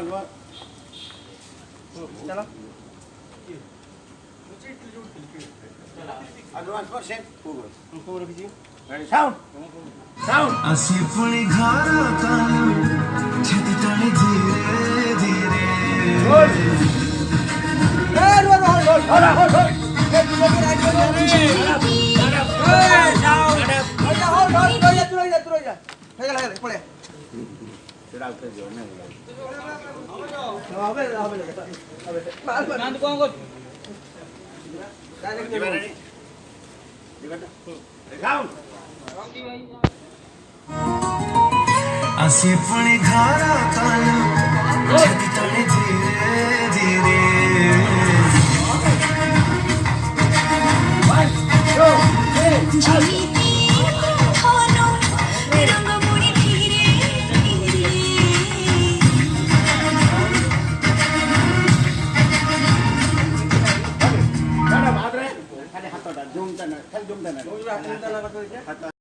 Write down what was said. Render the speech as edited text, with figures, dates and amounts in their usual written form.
चलो असी पुणी घरा कालू छती टाणी धीरे धीरे असी पुणी घरा कालू छती टाणी धीरे धीरे हात